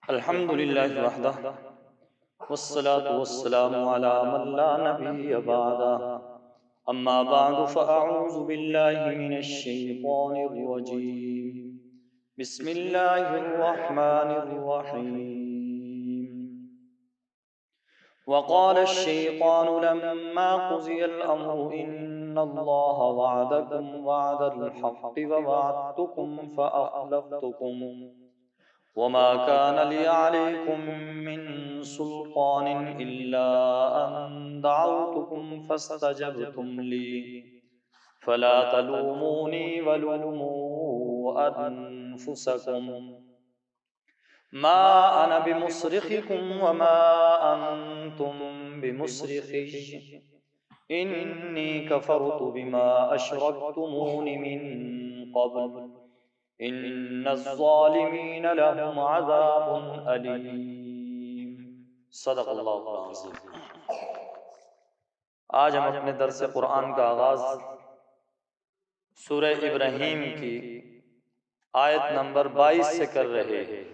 الحمد لله وحده والصلاة والسلام على من لا نبي بعده أما بعد فأعوذ بالله من الشيطان الرجيم بسم الله الرحمن الرحيم وقال الشيطان لما قضي الأمر إن الله وعدكم وعد الحق ووعدتكم فأخلفتكم وما كان لي عليكم من سلطان إلا أن دعوتكم فاستجبتم لي فلا تلوموني ولوموا أنفسكم ما أنا بمصرخكم وما أنتم بمصرخي إني كفرت بما أشركتمون من قبل ان الظالمین لهم عذاب علیم۔ صدق اللہ العظیم۔ آج ہم اپنے درس قرآن کا آغاز سورہ ابراہیم کی آیت نمبر 22 سے کر رہے ہیں۔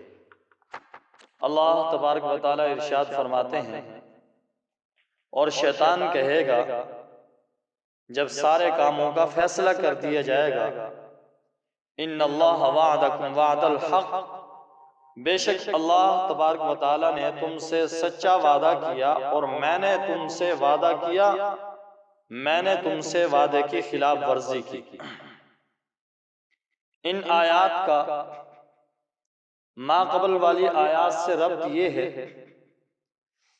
اللہ تبارک و تعالی ارشاد فرماتے ہیں، اور شیطان کہے گا جب سارے کاموں کا فیصلہ کر دیا جائے گا، ان اللہ وعدکم وعد الحق، بے شک اللہ تبارک و تعالی نے تم سے سچا وعدہ کیا اور میں نے تم سے وعدہ کیا، میں نے تم سے وعدے کی خلاف ورزی کی۔ ان آیات کا ما قبل والی آیات سے ربط یہ ہے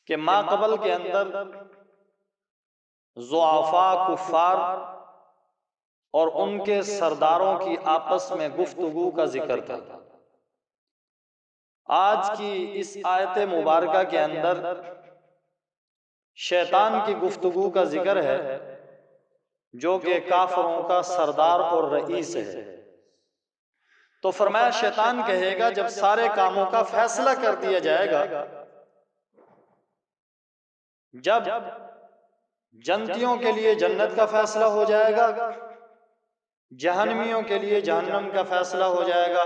کہ ما قبل کے اندر ضعفاء کفار اور ان کے سرداروں کی آپس میں گفتگو کا ذکر تھا۔ آج کی اس آیت مبارکہ کے اندر شیطان کی گفتگو کا ذکر ہے، جو کہ کافروں کا سردار اور رئیس ہے۔ تو فرمایا شیطان کہے گا جب سارے کاموں کا فیصلہ کر دیا جائے گا، جب جنتیوں کے لیے جنت کا فیصلہ ہو جائے گا، جہنمیوں کے لیے جہنم کا فیصلہ ہو جائے گا،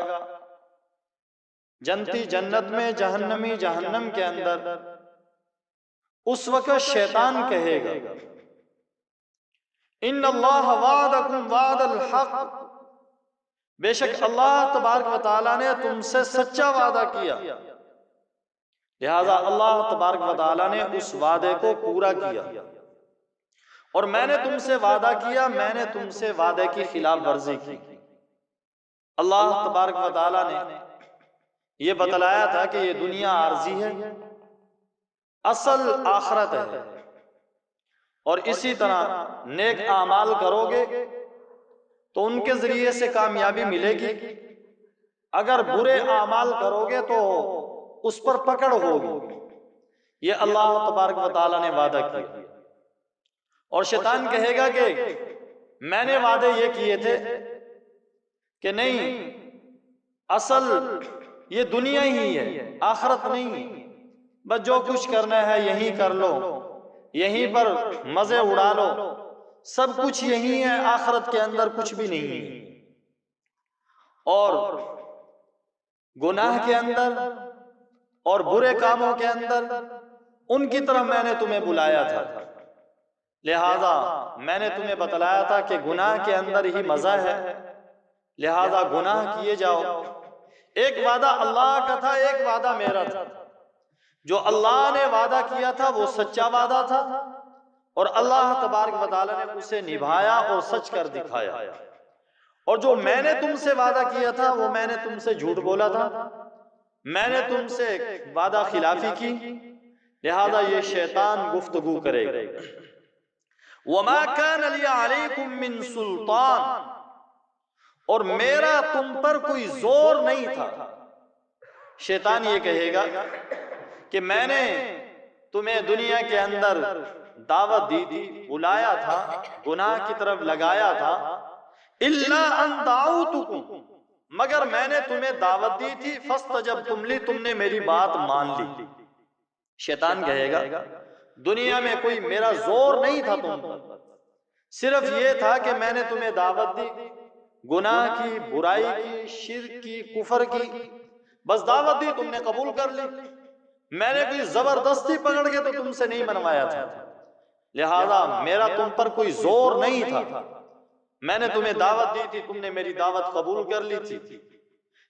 جنتی جنت میں، جہنمی جہنم کے اندر، اس وقت شیطان کہے گا ان اللہ وعدکم وعد الحق، بے شک اللہ تبارک و تعالیٰ نے تم سے سچا وعدہ کیا، لہذا اللہ تبارک و تعالیٰ نے اس وعدے کو پورا کیا، اور میں نے تم سے وعدہ کیا، میں نے تم سے وعدے کی خلاف ورزی کی۔ اللہ تبارک و تعالیٰ نے یہ بتلایا تھا کہ یہ دنیا عارضی ہے، اصل آخرت ہے، اور اسی طرح نیک اعمال کرو گے تو ان کے ذریعے سے کامیابی ملے گی، اگر برے اعمال کرو گے تو اس پر پکڑ ہوگی۔ یہ اللہ تبارک و تعالیٰ نے وعدہ کیا، اور شیطان کہے گا کہ میں نے وعدے یہ کیے تھے کہ نہیں، اصل یہ دنیا ہی ہے، آخرت نہیں، بس جو کچھ کرنا ہے یہیں کر لو، یہیں پر مزے اڑا لو، سب کچھ یہیں ہے، آخرت کے اندر کچھ بھی نہیں ہے۔ اور گناہ کے اندر اور برے کاموں کے اندر ان کی طرف میں نے تمہیں بلایا تھا، لہذا میں نے تمہیں بتلایا تھا کہ گناہ کے اندر ہی مزہ ہے، لہذا گناہ کیے جاؤ۔ ایک وعدہ اللہ کا تھا، ایک وعدہ میرا تھا۔ جو اللہ نے وعدہ کیا تھا وہ سچا وعدہ تھا، اور اللہ تبارک و تعالیٰ نے اسے نبھایا اور سچ کر دکھایا، اور جو میں نے تم سے وعدہ کیا تھا وہ میں نے تم سے جھوٹ بولا تھا، میں نے تم سے وعدہ خلافی کی، لہذا یہ شیطان گفتگو کرے گا۔ وَمَا كَانَ لِي عَلَيْكُم مِّن سُلطان، اور میرا تم پر کوئی زور نہیں تھا۔ شیطان یہ کہے گا کہ میں نے تمہیں دنیا کے اندر دعوت دی تھی، بلایا تھا، گناہ کی طرف لگایا تھا، إِلَّا أَن دَعَوْتُكُمْ، مگر میں نے تمہیں دعوت دی تھی، فَاسْتَجَبْتُمْ لِي، تم نے میری بات مان لی۔ شیطان کہے گا دنیا میں کوئی میرا زور نہیں تھا تم پر، صرف یہ تھا کہ میں نے تمہیں دعوت دی، گناہ کی، برائی کی، شرک کی، کفر کی، بس دعوت دی، تم نے قبول کر لی، میں نے کوئی زبردستی پکڑ کے تو تم سے نہیں منوایا تھا، لہذا میرا تم پر کوئی زور نہیں تھا، میں نے تمہیں دعوت دی تھی، تم نے میری دعوت قبول کر لی تھی،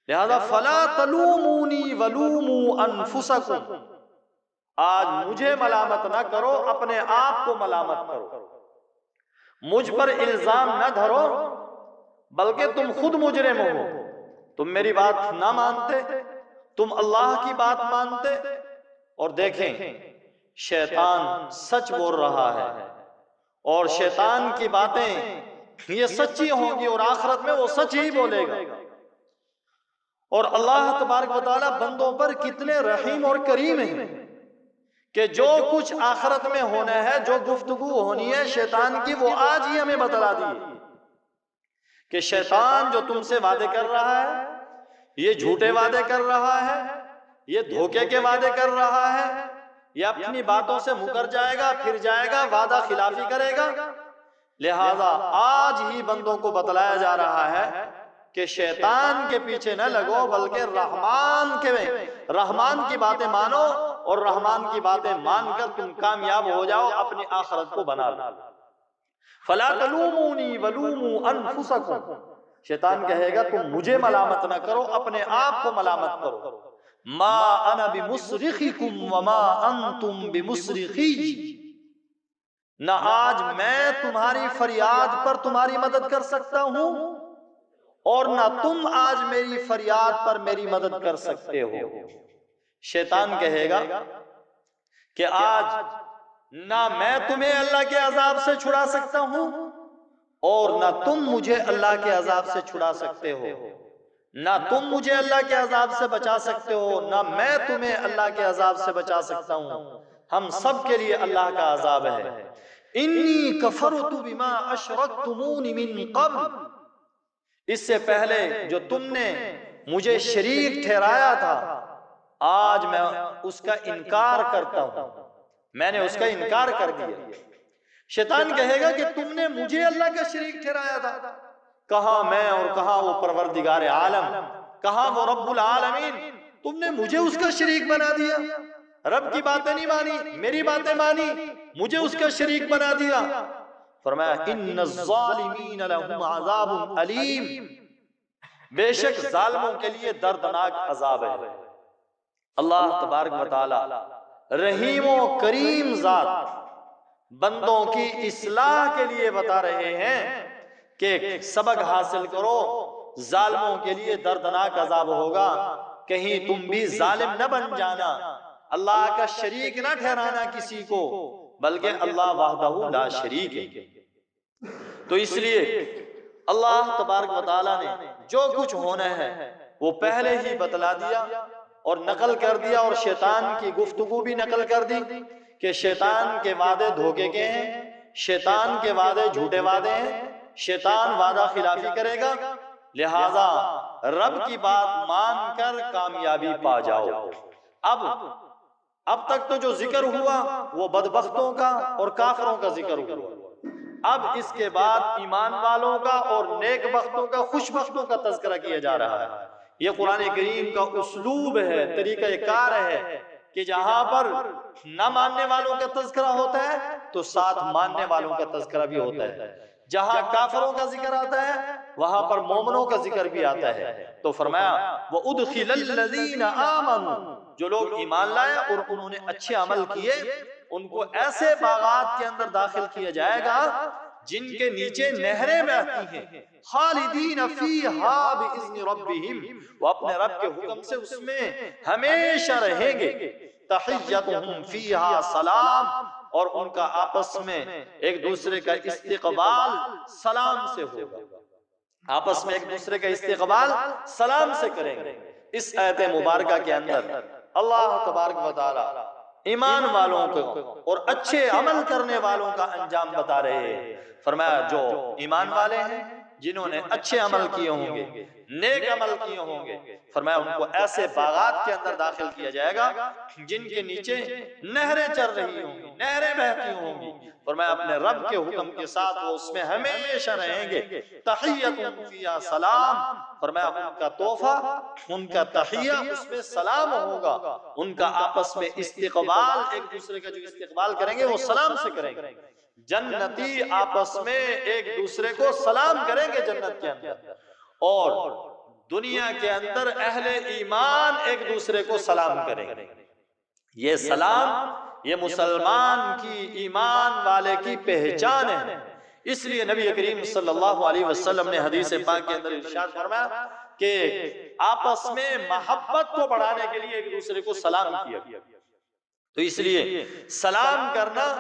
لہذا فلا تلومونی ولوموا انفسکم، آج مجھے ملامت نہ کرو، اپنے آپ کو ملامت کرو، مجھ پر الزام نہ دھرو، بلکہ تم خود مجرم ہو، تم میری بات نہ مانتے، تم اللہ کی بات مانتے۔ اور دیکھیں شیطان سچ بول رہا ہے، اور شیطان کی باتیں یہ سچی ہوں گی، اور آخرت میں وہ سچ ہی بولے گا۔ اور اللہ تبارک و تعالیٰ بندوں پر کتنے رحیم اور کریم ہیں کہ جو کچھ آخرت میں ہونا ہے، جو گفتگو ہونی ہے شیطان کی، وہ آج ہی ہمیں بتلا دی کہ شیطان جو تم سے وعدے کر رہا ہے، یہ جھوٹے وعدے کر رہا ہے، یہ دھوکے کے وعدے کر رہا ہے، یہ اپنی باتوں سے مکر جائے گا، پھر جائے گا، وعدہ خلافی کرے گا۔ لہذا آج ہی بندوں کو بتلایا جا رہا ہے کہ شیطان کے پیچھے نہ لگو، بلکہ رحمان کی باتیں مانو، اور رحمان کی باتیں مان کر تم کامیاب ہو جاؤ، اپنی آخرت کو بنا لو۔ فلا تلومونی ولوموا انفسکم، شیطان کہے گا تم مجھے ملامت نہ کرو، اپنے آپ کو ملامت کرو۔ ما انا بمصرخکم وما انتم بمصرخی، نہ آج میں تمہاری فریاد پر تمہاری مدد کر سکتا ہوں، اور نہ تم آج میری فریاد پر میری مدد کر سکتے ہو۔ شیطان کہے گا کہ آج نہ میں تمہیں اللہ کے عذاب سے چھڑا سکتا ہوں، اور نہ تم مجھے اللہ کے عذاب سے چھڑا سکتے ہو، نہ تم مجھے اللہ کے عذاب سے بچا سکتے ہو، نہ میں تمہیں اللہ کے عذاب سے بچا سکتا ہوں، ہم سب کے لیے اللہ کا عذاب ہے۔ انی کفرت بما اشرکتمون من قبل، اس سے پہلے جو تم نے مجھے شریک ٹھہرایا تھا، آج میں اس کا انکار کرتا ہوں، میں نے اس کا انکار کر دیا۔ شیطان کہے گا کہ تم نے مجھے اللہ کا شریک ٹھہرایا تھا، کہاں میں اور کہاں وہ پروردگار عالم، کہاں وہ رب العالمین، تم نے مجھے اس کا شریک بنا دیا، رب کی باتیں نہیں مانی، میری باتیں مانی، مجھے اس کا شریک بنا دیا۔ فرمایا ان الظالمین لهم عذاب علیم، بے شک ظالموں کے لیے دردناک عذاب ہے۔ اللہ تبارک و تعالی رحیم و کریم ذات بندوں کی اصلاح کے لیے بتا رہے ہیں کہ سبق حاصل کرو، ظالموں کے لیے دردناک عذاب ہوگا، کہیں تم بھی ظالم نہ بن جانا، اللہ کا شریک نہ ٹھہرانا کسی کو، بلکہ اللہ وحدہ لا شریک ہے۔ تو اس لیے اللہ تبارک و تعالیٰ نے جو کچھ ہونا ہے وہ پہلے ہی بتلا دیا اور نقل کر دیا، اور شیطان کی گفتگو بھی نقل کر دی کہ شیطان کے وعدے دھوکے کے ہیں، شیطان کے وعدے جھوٹے وعدے ہیں، شیطان وعدہ خلافی کرے گا، لہذا رب کی بات مان کر کامیابی پا جاؤ۔ اب تک تو جو ذکر ہوا وہ بدبختوں کا اور کافروں کا ذکر ہوا، اب اس کے بعد ایمان والوں کا اور نیک بختوں کا، خوش بختوں کا تذکرہ کیا جا رہا ہے۔ یہ قرآن کریم کا اسلوب ہے، طریقہ کار ہے کہ جہاں پر نہ ماننے والوں کا تذکرہ ہوتا ہے تو ساتھ ماننے والوں کا تذکرہ بھی ہوتا ہے، جہاں کافروں کا ذکر آتا ہے وہاں پر مومنوں کا ذکر بھی آتا ہے۔ تو فرمایا وَأُدْخِلَ الَّذِينَ آمَنُوا، جو لوگ ایمان لائے اور انہوں نے اچھے عمل کیے، ان کو ایسے باغات کے اندر داخل کیا جائے گا جن کے نیچے نہریں بہتی ہیں، خالدین فیہا بإذن ربہم، وہ اپنے رب کے حکم سے اس میں ہمیشہ رہیں گے، تحیتہم فیہا سلام، اور ان کا آپس میں ایک دوسرے کا استقبال سلام سے ہوگا، آپس میں ایک دوسرے کا استقبال سلام سے کریں گے۔ اس آیت مبارکہ کے اندر اللہ تبارک و تعالی ایمان والوں کو اور اچھے عمل کرنے والوں کا انجام بتا رہے ہیں۔ فرمایا جو ایمان والے ہیں، جنہوں نے اچھے عمل کیے ہوں گے، نیک عمل کیے ہوں گے، فرمایا ان کو ایسے باغات کے اندر داخل کیا جائے گا جن کے نیچے نہریں چل رہی ہوں گی، نہریں بہتی ہوں گی، فرمایا اپنے رب کے حکم کے ساتھ وہ اس میں ہمیشہ رہیں گے، تحیتم فیہا سلام، فرمایا ان کا تحفہ، ان کا تحیہ اس میں سلام ہوگا، ان کا آپس میں استقبال، ایک دوسرے کا جو استقبال کریں گے وہ سلام سے کریں گے، جنتی آپس میں ایک دوسرے کو سلام کریں گے جنت کے اندر، اور دنیا کے اندر اہل ایمان ایک دوسرے کو سلام کریں گے۔ یہ سلام، یہ مسلمان کی، ایمان والے کی پہچان ہے، اس لیے نبی کریم صلی اللہ علیہ وسلم نے حدیث پاک کے اندر ارشاد فرمایا کہ آپس میں محبت کو بڑھانے کے لیے ایک دوسرے کو سلام کیا، تو اس لیے سلام کرنا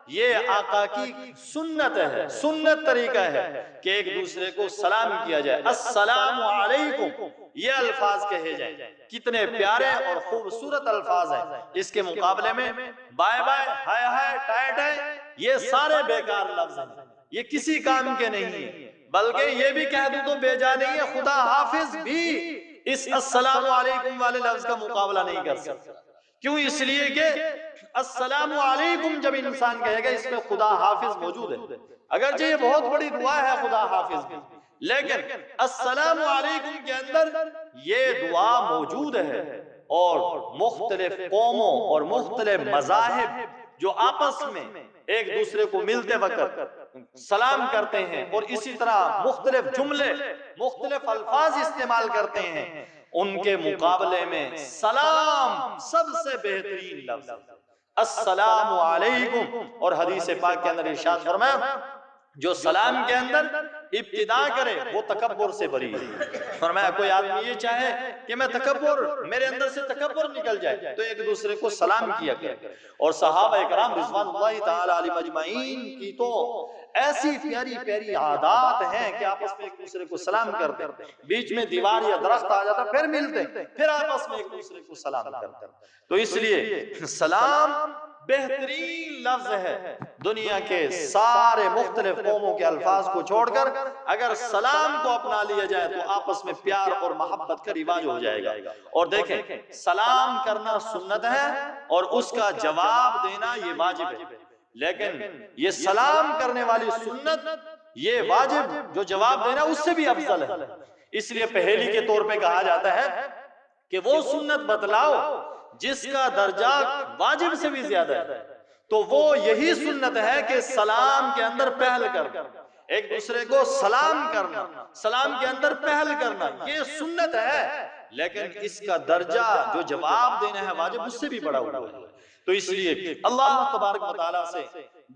یہ آقا کی سنت ہے، سنت طریقہ ہے کہ ایک دوسرے کو سلام کیا جائے، السلام علیکم، یہ الفاظ کہے جائیں، کتنے پیارے اور خوبصورت الفاظ ہیں، اس کے مقابلے میں بائے بائے، ہائے ہائے، ٹائے ٹائے، یہ سارے بیکار لفظ ہیں، یہ کسی کام کے نہیں ہیں، بلکہ یہ بھی کہہ دوں تو بے جا نہیں ہے، خدا حافظ بھی اس السلام علیکم والے لفظ کا مقابلہ نہیں کر سکتا، کیوں؟ اس لیے کہ السلام علیکم جب انسان کہے گا اس میں خدا حافظ موجود ہے، اگرچہ یہ بہت بڑی دعا ہے خدا حافظ بھی، لیکن السلام علیکم کے اندر یہ دعا موجود ہے، اور مختلف قوموں اور مختلف مذاہب جو آپس میں ایک دوسرے کو ملتے وقت سلام کرتے ہیں اور اسی طرح مختلف جملے، مختلف الفاظ استعمال کرتے ہیں، ان کے مقابلے میں سلام سب سے بہترین لفظ ہے، السلام علیکم، اور حدیث پاک کے اندر ارشاد فرمایا جو سلام کے اندر ابتدا کرے وہ تکبر سے بری ہے، فرمایا کوئی آدمی یہ چاہے کہ میں تکبر، میرے اندر سے تکبر نکل جائے تو ایک دوسرے کو سلام کیا کرے، اور صحابہ اکرام رضوان اللہ تعالی علیہم اجمعین کی تو ایسی پیاری پیاری عادات ہیں کہ آپس میں ایک دوسرے کو سلام کرتے، بیچ میں دیوار یا درخت آ جاتا پھر ملتے، پھر آپس میں ایک دوسرے کو سلام کرتے، تو اس لیے سلام بہترین لفظ ہے، دنیا کے سارے مختلف قوموں کے الفاظ کو چھوڑ کر اگر سلام کو اپنا لیا جائے تو آپس میں پیار اور محبت کا رواج ہو جائے گا، اور دیکھیں سلام کرنا سنت ہے اور اس کا جواب دینا یہ واجب ہے، لیکن یہ سلام کرنے والی سنت، یہ واجب جو جواب دینا اس سے بھی افضل ہے، اس لیے پہیلی کے طور پہ کہا جاتا ہے کہ وہ سنت بتلاؤ جس کا درجہ واجب سے بھی زیادہ ہے، تو وہ یہی سنت ہے کہ سلام کے اندر پہل کرنا، ایک دوسرے کو سلام کرنا، سلام کے اندر پہل کرنا، یہ سنت ہے، لیکن اس کا درجہ جو جواب دینا ہے واجب اس سے بھی بڑا ہوا ہے، تو اس لیے اللہ تبارک و تعالیٰ سے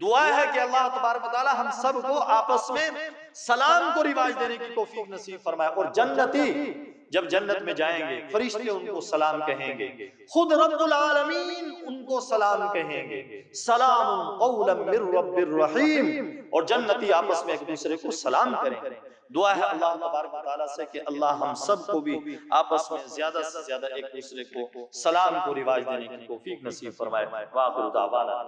دعا ہے کہ اللہ تبارک و تعالیٰ ہم سب کو آپس میں سلام کو رواج دینے کی توفیق نصیب فرمائے، اور جنتی جب جنت میں جائیں گے فرشتے ان کو سلام کہیں گے، خود رب العالمین ان کو سلام کہیں گے، سلام قولا من رب الرحیم، اور جنتی آپس میں ایک دوسرے کو سلام کریں گے۔ دعا ہے اللہ تبارک و تعالیٰ سے کہ اللہ ہم سب کو بھی آپس میں زیادہ سے زیادہ ایک دوسرے کو سلام کو رواج دینے کی توفیق نصیب فرمائے۔ وآخر دعوانا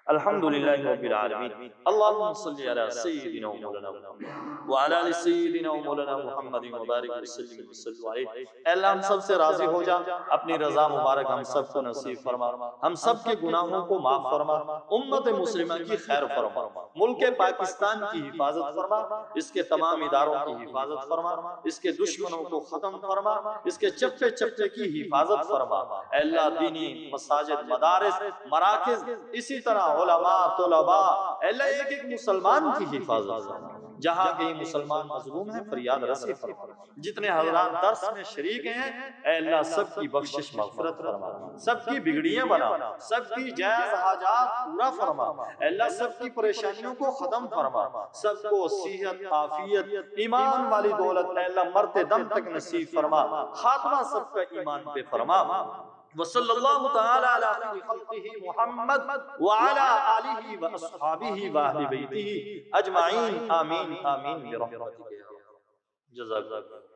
الحمدللہ رب العالمین، اللہم صلی علی سیدنا و مولانا محمد وعلی آل سیدنا و مولانا محمد وبارک وسلم وسلم علیہ۔ اے اللہ ہم سب سے راضی ہو جا، اپنی رضا مبارک ہم سب کو نصیب فرما، ہم سب کے گناہوں کو معاف فرما، امت مسلمہ کی خیر فرما، ملک پاکستان کی حفاظت فرما، اس کے تمام اداروں کی حفاظت فرما، اس کے دشمنوں کو ختم فرما، اس کے چپے چپے کی حفاظت فرما، اے اللہ دینی مساجد، مدارس، مراکز، اسی طرح علماء، طلباء، اے اللہ ایک ایک مسلمان کی حفاظت فرما، جہاں کہیں مسلمان مظلوم ہیں فریاد رسی فرما، جتنے حضرات درس میں شریک ہیں اے اللہ سب کی بخشش مغفرت فرما، سب کی بگڑیاں بنا، سب کی جائز حاجات پورا فرما، اے اللہ سب کی پریشانیوں کو ختم فرما، سب کو صحت، عافیت، ایمان والی دولت اے اللہ مرتے دم تک نصیب فرما، خاتمہ سب کا ایمان پہ فرما، وصلی اللہ تعالی علی خیر خلقہ محمد وعلی آلہ واصحابہ واہل بیتہ اجمعین، آمین آمین برحمتک یا رب۔ جزاک اللہ۔